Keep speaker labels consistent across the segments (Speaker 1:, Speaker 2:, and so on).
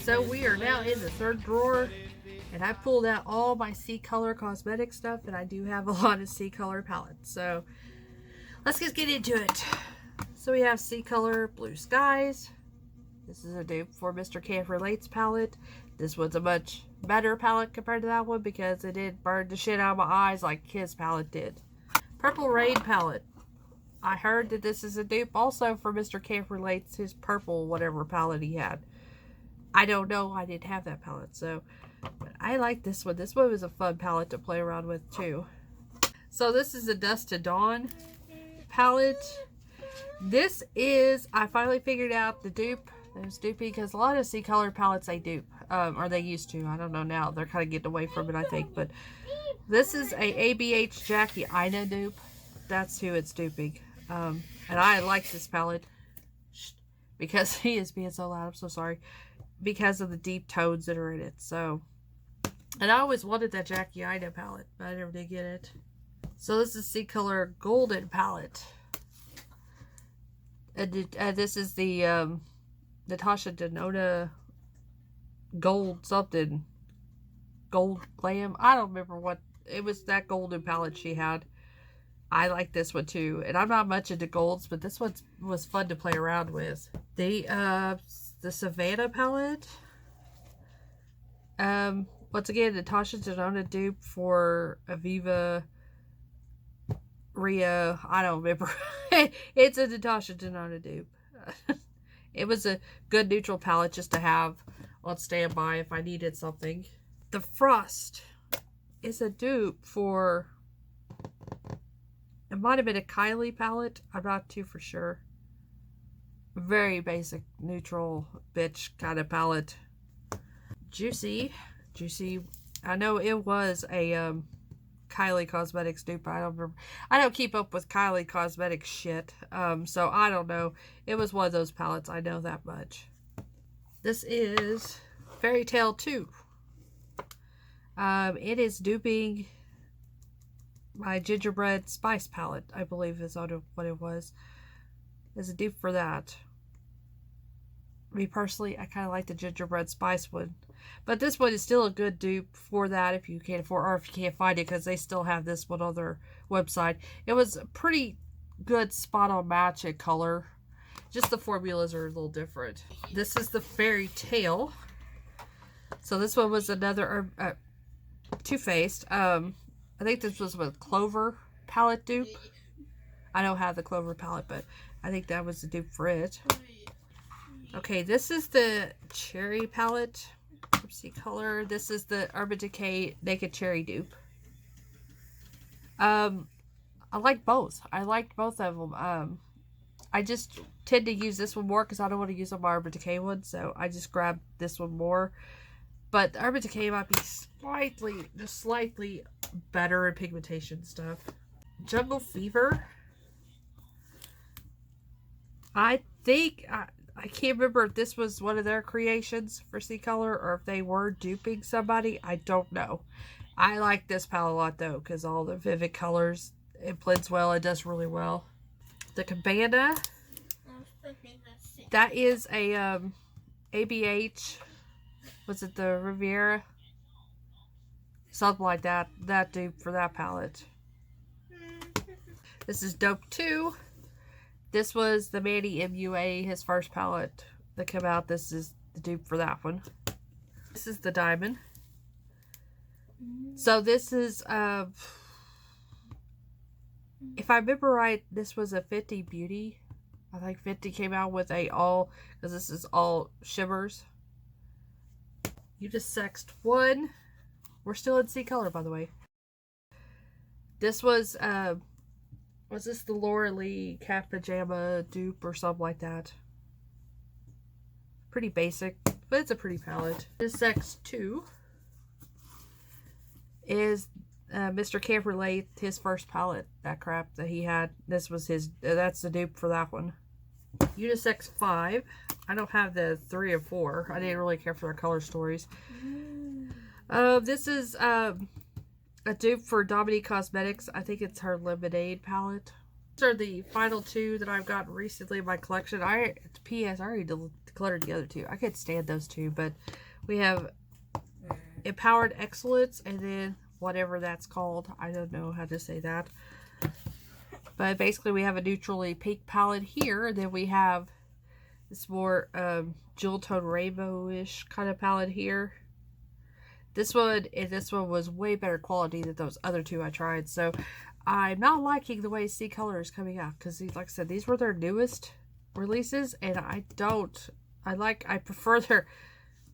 Speaker 1: So we are now in the third drawer, and I pulled out all my C Color cosmetic stuff, and I do have a lot of C Color palettes. So let's just get into it. So we have C Color Blue Skies. This is a dupe for Mr. Can't Relate's palette. This one's a much better palette compared to that one because it did burn the shit out of my eyes like his palette did. Purple Rain palette. I heard that this is a dupe also for Mr. Can't Relate's his purple whatever palette he had. I don't know. I didn't have that palette, so but I like this one. This one was a fun palette to play around with too. So this is a Dusk to Dawn palette. This is, I finally figured out the dupe. It was dupey because a lot of C Color palettes they dupe, or they used to. I don't know now. They're kind of getting away from it, I think. But this is a ABH Jackie Aina dupe. That's who it's duping. And I like this palette because he is being so loud. I'm so sorry. Because of the deep tones that are in it. So, and I always wanted that Jackie Aina palette, but I never did get it. So this is C Color Golden palette. And this is the Natasha Denona Gold something. Gold Glam. I don't remember what. It was that golden palette she had. I like this one too. And I'm not much into golds, but this one was fun to play around with. The Savannah palette. Once again, Natasha Denona dupe for Aviva Ria. I don't remember. It's a Natasha Denona dupe. It was a good neutral palette just to have on standby if I needed something. The Frost is a dupe for, it might have been a Kylie palette. I'm not too for sure. Very basic, neutral, bitch kind of palette. Juicy. I know it was a Kylie Cosmetics dupe. I don't remember. I don't keep up with Kylie Cosmetics shit. So I don't know. It was one of those palettes. I know that much. This is Fairy Tale 2. It is duping my Gingerbread Spice palette, I believe is what it was. As a dupe for that. Me personally, I kind of like the Gingerbread Spice one. But this one is still a good dupe for that if you can't afford, or if you can't find it, because they still have this one on their website. It was a pretty good spot on match in color. Just the formulas are a little different. This is the Fairy Tale. So this one was another Too Faced. I think this was with Clover palette dupe. I don't have the Clover palette, but I think that was the dupe for it. Okay, this is the Cherry palette. C Color. This is the Urban Decay Naked Cherry dupe. I like both. I liked both of them. I just tend to use this one more because I don't want to use my Urban Decay one, so I just grabbed this one more. But the Urban Decay might be slightly better in pigmentation stuff. Jungle Fever. I think I can't remember if this was one of their creations for C Color or if they were duping somebody. I don't know. I like this palette a lot though because all the vivid colors, it blends well. It does really well. The Cabana. That is a ABH. Was it the Riviera? Something like that. That dupe for that palette. This is Dope 2. This was the Manny MUA, his first palette that came out. This is the dupe for that one. This is the Diamond. So this is, if I remember right, this was a 50 Beauty. I think 50 came out with a all, because this is all shimmers. Unisex 1. We're still in C Color, by the way. This was this the Laura Lee Cat Pajama dupe or something like that? Pretty basic, but it's a pretty palette. Unisex 2 is Mr. Can't Relate, his first palette, that crap that he had. This was his, that's the dupe for that one. Unisex 5. I don't have the 3 or 4. I didn't really care for their color stories. This is a dupe for Dominique Cosmetics. I think it's her Lemonade palette. These are the final two that I've gotten recently in my collection. P.S. I already declutter the other two. I could stand those two, but we have Empowered Excellence and then whatever that's called. I don't know how to say that. But basically we have a neutrally pink palette here. And then we have this more jewel tone rainbow-ish kind of palette here. This one and this one was way better quality than those other two I tried. So I'm not liking the way C Color is coming out. Because like I said, these were their newest releases. And I prefer their...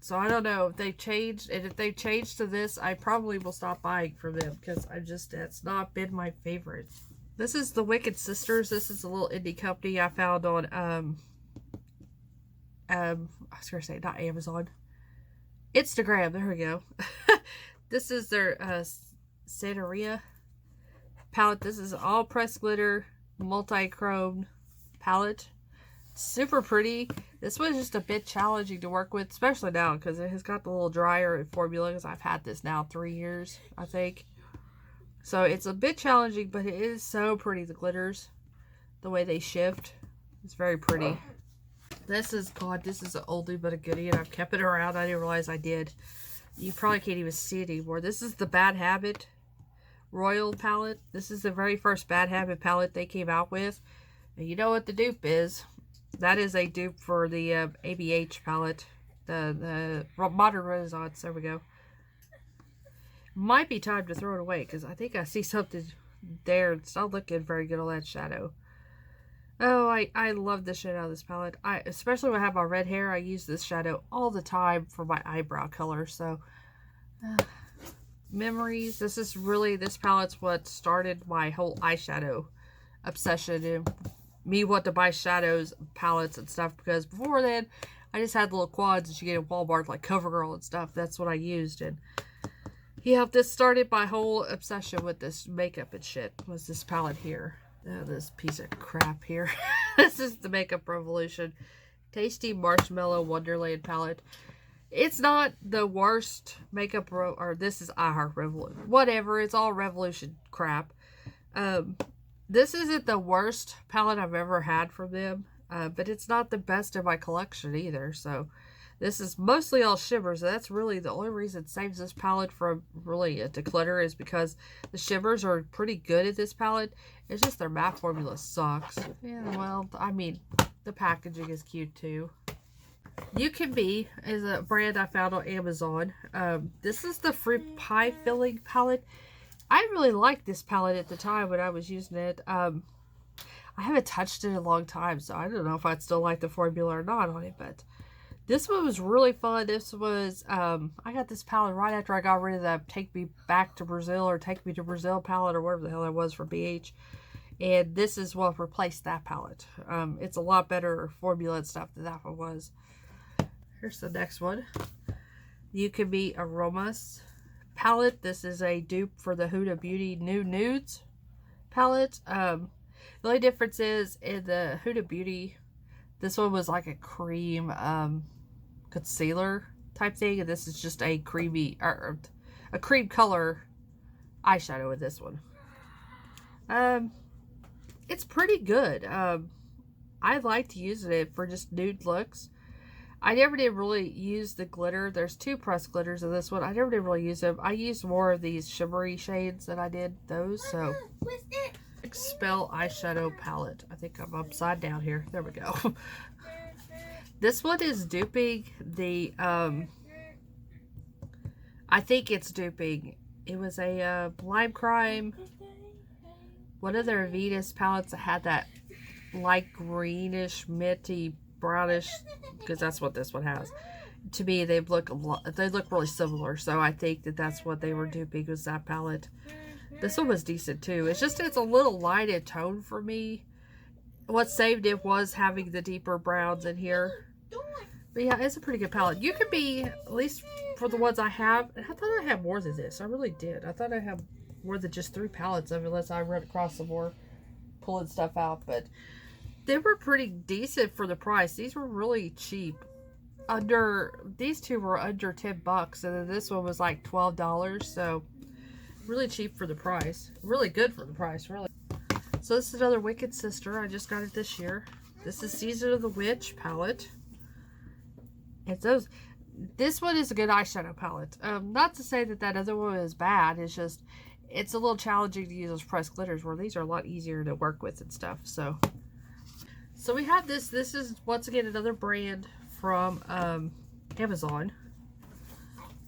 Speaker 1: So I don't know if they've changed, and if they've changed to this, I probably will stop buying from them because that's not been my favorite. This is the Wicked Sisters. This is a little indie company I found on I was gonna say not Amazon, Instagram. There we go. This is their Santeria palette. This is all pressed glitter, multi-chrome palette. Super pretty. This one's just a bit challenging to work with, especially now because it has got the little dryer formula because I've had this now 3 years, I think. So it's a bit challenging, but it is so pretty. The glitters, the way they shift, it's very pretty. This is an oldie but a goodie, and I've kept it around. I didn't realize I did. You probably can't even see it anymore. This is the Bad Habit Royal palette. This is the very first Bad Habit palette they came out with. And you know what the dupe is. That is a dupe for the ABH palette, the Modern Renaissance. There we go. Might be time to throw it away because I think I see something there. It's not looking very good on that shadow. Oh, I love the shit out of this palette. Especially when I have my red hair, I use this shadow all the time for my eyebrow color. So, memories. This palette's what started my whole eyeshadow obsession and me want to buy shadows, palettes, and stuff, because before then, I just had little quads that you get at Walmart, like CoverGirl and stuff. That's what I used, and yeah, this started my whole obsession with this makeup and shit, was this palette here. Oh, this piece of crap here. This is the Makeup Revolution Tasty Marshmallow Wonderland palette. It's not the worst makeup, or this is iHeart Revolution. Whatever, it's all Revolution crap. This isn't the worst palette I've ever had from them, but it's not the best in my collection either. So this is mostly all shimmers. That's really the only reason it saves this palette from really declutter, is because the shimmers are pretty good at this palette. It's just their matte formula sucks. Yeah, well, I mean, the packaging is cute too. You Can Be is a brand I found on Amazon. This is the Fruit Pie Filling palette. I really liked this palette at the time when I was using it. I haven't touched it in a long time, so I don't know if I'd still like the formula or not on it, but this one was really fun. This was, I got this palette right after I got rid of the Take Me Back to Brazil or Take Me to Brazil palette or whatever the hell that was for BH. And this is what replaced that palette. It's a lot better formula and stuff than that one was. Here's the next one. You Can Be Aromas palette. This is a dupe for the Huda Beauty New Nudes palette. The only difference is in the Huda Beauty, this one was like a cream concealer type thing, and this is just a creamy or a cream color eyeshadow with this one. It's pretty good. I liked using it for just nude looks. I never did really use the glitter. There's two pressed glitters in this one. I never did really use them. I used more of these shimmery shades than I did those. So, Expel Eyeshadow Palette. I think I'm upside down here. There we go. This one is duping the, I think it's duping. It was a Lime Crime. One of their Venus palettes that had that light greenish, minty, brownish, because that's what this one has. To me, they look really similar, so I think that that's what they were duping, was that palette. This one was decent too. It's just, it's a little light in tone for me. What saved it was having the deeper browns in here. But yeah, it's a pretty good palette. You Can Be, at least for the ones I have, and I thought I had more than this. I really did. I thought I had more than just 3 palettes of it, unless I run across some more pulling stuff out. But they were pretty decent for the price. These were really cheap. These two were under $10, and then this one was like $12. So really cheap for the price. Really good for the price, really. So this is another Wicked Sister. I just got it this year. This is Season of the Witch palette. It's those. This one is a good eyeshadow palette. Not to say that that other one is bad. It's just, it's a little challenging to use those pressed glitters, where these are a lot easier to work with and stuff. So we have this. This is once again another brand from Amazon.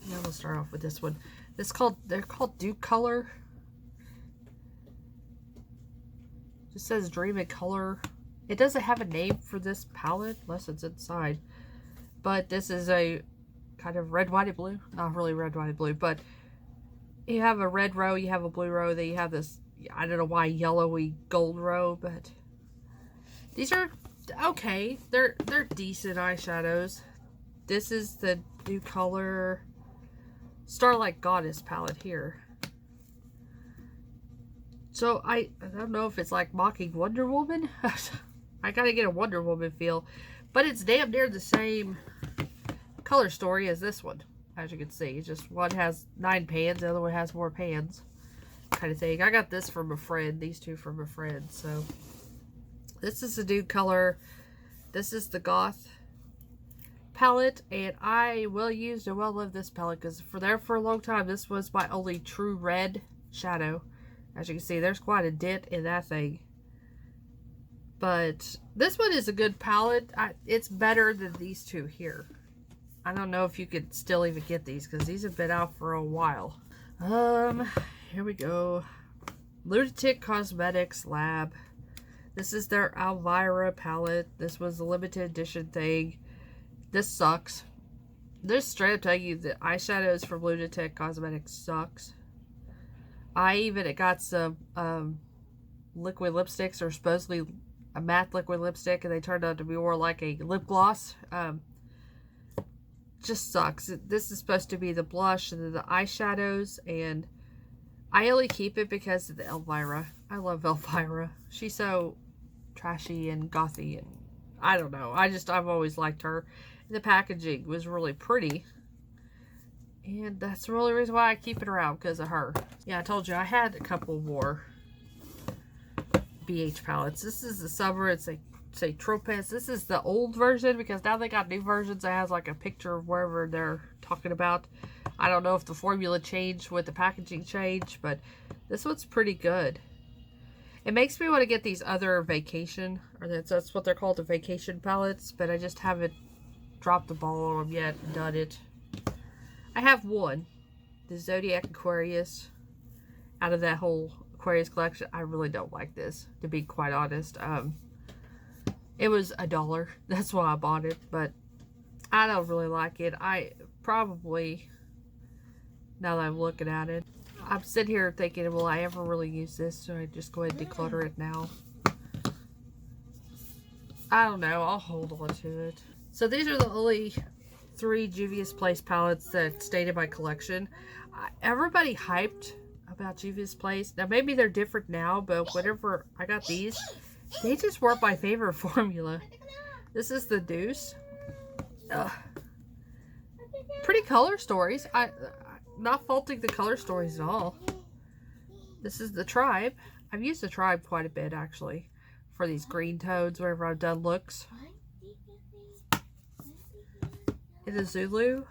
Speaker 1: Yeah, we'll start off with this one. They're called Duke Color. Just says Dream in Color. It doesn't have a name for this palette unless it's inside. But this is a kind of red, white, and blue. Not really red, white, and blue, but you have a red row, you have a blue row, then you have this, I don't know why, yellowy gold row, but these are okay. They're decent eyeshadows. This is the Duke Color Starlight Goddess palette here. So I don't know if it's like mocking Wonder Woman. I gotta get a Wonder Woman feel. But it's damn near the same color story as this one, as you can see. It's just one has 9 pans, the other one has more pans, kind of thing. I got this from a friend, these two from a friend. So this is the Duke Color. This is the Goth palette, and I will use and will love this palette because for a long time this was my only true red shadow. As you can see, there's quite a dent in that thing. But this one is a good palette. It's better than these two here. I don't know if you could still even get these because these have been out for a while. Here we go. Lunatic Cosmetics Lab. This is their Elvira palette. This was a limited edition thing. This sucks. This straight up tell you the eyeshadows from Lunatic Cosmetics sucks. I even got some liquid lipsticks, or supposedly a matte liquid lipstick, and they turned out to be more like a lip gloss. Just sucks. This is supposed to be the blush and then the eyeshadows, and I only keep it because of the Elvira. I love Elvira. She's so trashy and gothy, and I don't know. I've always liked her. And the packaging was really pretty, and that's the only reason why I keep it around, because of her. Yeah, I told you I had a couple more BH palettes. This is the summer. It's a say Tropez. This is the old version because now they got new versions that has like a picture of wherever they're talking about. I don't know if the formula changed with the packaging change, but this one's pretty good. It makes me want to get these other vacation, or that's what they're called, the vacation palettes, but I just haven't dropped the ball on them yet and done it. I have one, the Zodiac Aquarius. Out of that whole Aquarius collection, I really don't like this, to be quite honest. It was $1. That's why I bought it, but I don't really like it. I probably, now that I'm looking at it, I'm sitting here thinking, will I ever really use this? So I just go ahead and declutter it now. I don't know. I'll hold on to it. So these are the only 3 Juvia's Place palettes that stayed in my collection. Everybody hyped about Juvia's Place. Now maybe they're different now, but whenever I got these, they just weren't my favorite formula. This is the Deuce. Pretty color stories. I'm not faulting the color stories at all. This is the Tribe. I've used the Tribe quite a bit actually for these green tones whenever I've done looks. In the Zulu.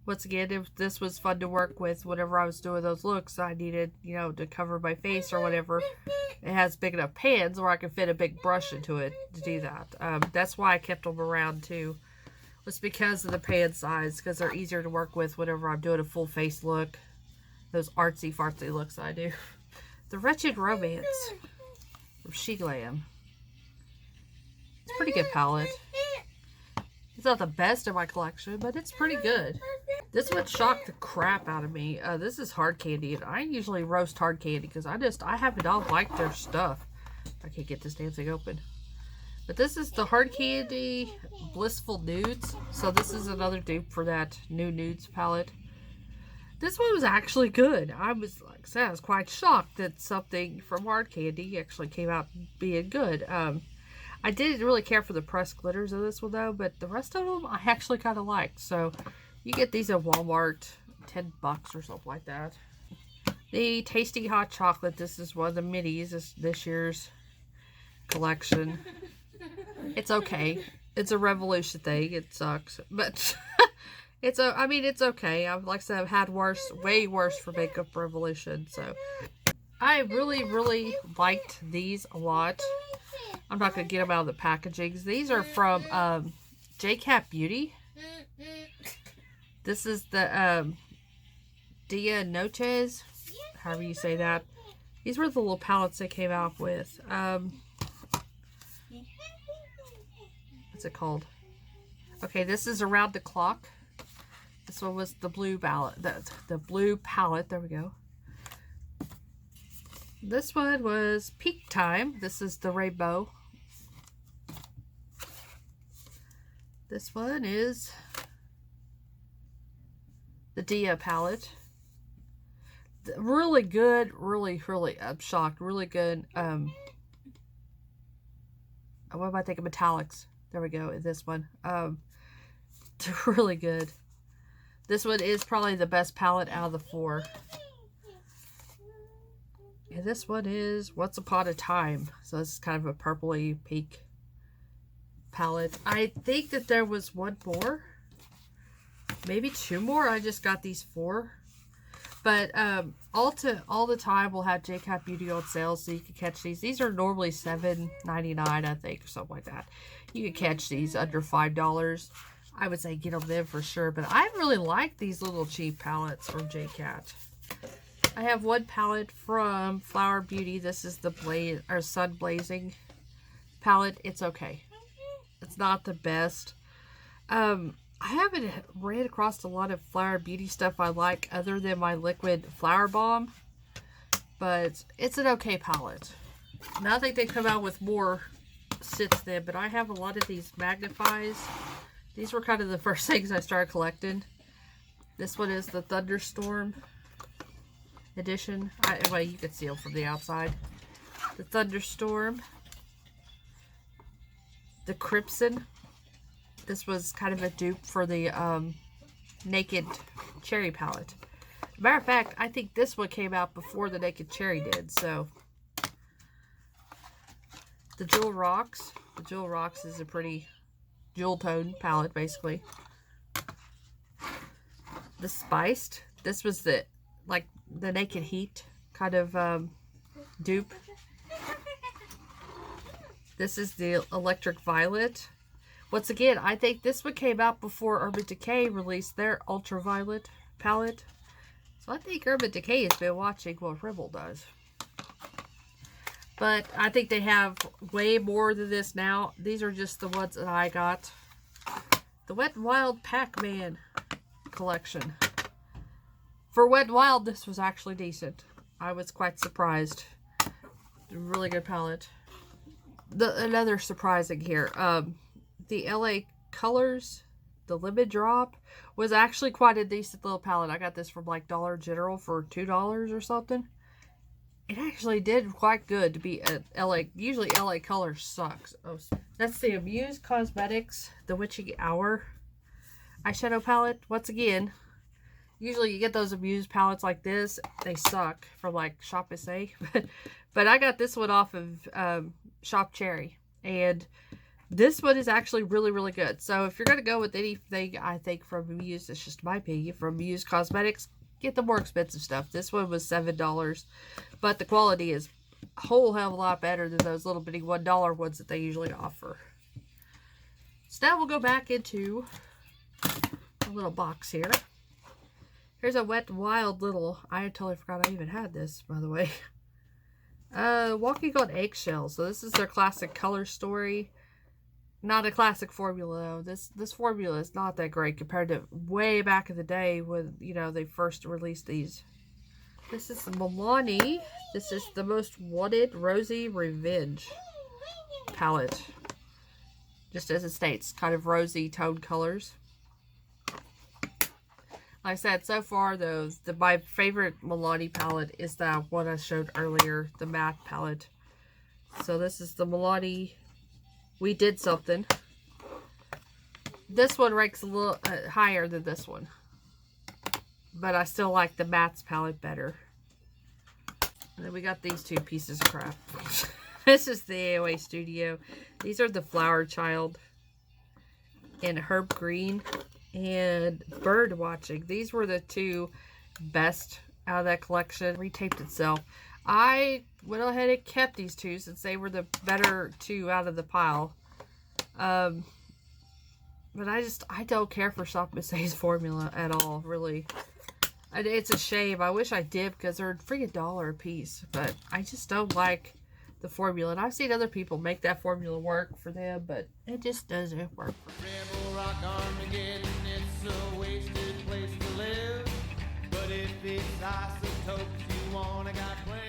Speaker 1: Once again, if this was fun to work with whenever I was doing those looks, I needed, you know, to cover my face or whatever. It has big enough pans where I can fit a big brush into it to do that. That's why I kept them around too. Was because of the pan size, because they're easier to work with whenever I'm doing a full face look. Those artsy fartsy looks I do. The Wretched Romance from She Glam. It's a pretty good palette. It's not the best in my collection, but it's pretty good. This one shocked the crap out of me. This is hard candy, and I usually roast hard candy because I have not liked their stuff. I can't get this damn thing open. But this is the hard candy Blissful Nudes. So this is another dupe for that new nudes palette. This one was actually good. I was, like I said, I was quite shocked that something from hard candy actually came out being good. I didn't really care for the pressed glitters of this one though, but the rest of them I actually kind of liked. So you get these at Walmart, $10 or something like that. The Tasty Hot Chocolate. This is one of the minis this year's collection. It's okay. It's a Revolution thing. It sucks, but I mean, it's okay. Like I said, I've had worse, way worse for Makeup Revolution. So I really, really liked these a lot. I'm not gonna get them out of the packagings. These are from JCat Beauty. This is the Dia Noches, however you say that. These were the little palettes they came out with. What's it called? Okay, this is Around the Clock. This one was the blue palette. The blue palette. There we go. This one was Peak Time. This is the rainbow. This one is the Dia palette. Really good. Really, I'm shocked. Really good. What am I thinking? Metallics. There we go. This one. Really good. This one is probably the best palette out of the four. And this one is Once Upon a Time. So this is kind of a purpley pink palette. I think that there was one more. Maybe two more. I just got these four. But all the time we'll have JCat Beauty on sale, so you can catch these. These are normally $7.99, I think, or something like that. You can catch these under $5. I would say get them then for sure. But I really like these little cheap palettes from JCat. I have one palette from Flower Beauty. This is the Sun Blazing palette. It's okay. It's not the best. I haven't ran across a lot of Flower Beauty stuff I like other than my liquid flower balm. But it's an okay palette. Now I think they come out with more since then. But I have a lot of these magnifies. These were kind of the first things I started collecting. This one is the Thunderstorm edition. Well, you can see them from the outside. The Thunderstorm. The Crimson. This was kind of a dupe for the Naked Cherry palette. Matter of fact, I think this one came out before the Naked Cherry did. So, the Jewel Rocks. The Jewel Rocks is a pretty jewel tone palette, basically. The Spiced. This was the Naked Heat kind of dupe. This is the Electric Violet. Once again, I think this one came out before Urban Decay released their Ultraviolet palette. So I think Urban Decay has been watching what Rimmel does. But I think they have way more than this now. These are just the ones that I got. The Wet n Wild Pac-Man collection. For Wet n Wild, this was actually decent. I was quite surprised. Really good palette. Another surprising here. The LA Colors, the Lemon Drop, was actually quite a decent little palette. I got this from like Dollar General for $2 or something. It actually did quite good to be at LA. Usually LA Colors sucks. Oh, that's the Amuse Cosmetics, the Witching Hour eyeshadow palette. Once again, usually you get those Amuse palettes like this. They suck from like Shop SA. But I got this one off of Shop Cherry. And this one is actually really, really good. So if you're going to go with anything, I think, from Amuse, it's just my opinion, from Amuse Cosmetics, get the more expensive stuff. This one was $7. But the quality is a whole hell of a lot better than those little bitty $1 ones that they usually offer. So now we'll go back into a little box here. Here's a Wet n Wild little, I totally forgot I even had this, by the way. Walking on Eggshells. So this is their classic color story. Not a classic formula, though. This formula is not that great compared to way back in the day when, you know, they first released these. This is the Milani. This is the Most Wanted Rosy Revenge palette. Just as it states, kind of rosy tone colors. Like I said, so far, though, my favorite Milani palette is that one I showed earlier, the matte palette. So this is the Milani We Did Something. This one ranks a little higher than this one. But I still like the mattes palette better. And then we got these two pieces of crap. This is the AOA Studio. These are the Flower Child and Herb Green and Bird Watching. These were the two best out of that collection. Retaped itself. I went ahead and kept these two since they were the better two out of the pile. But I don't care for Shop Miss A's formula at all, really. It's a shame. I wish I did because they're freaking $1 a piece. But I just don't like the formula. And I've seen other people make that formula work for them, but it just doesn't work for me.
Speaker 2: Rebel Rock Armageddon, it's a wasted place to live. But if it's isotopes you want, I got plenty.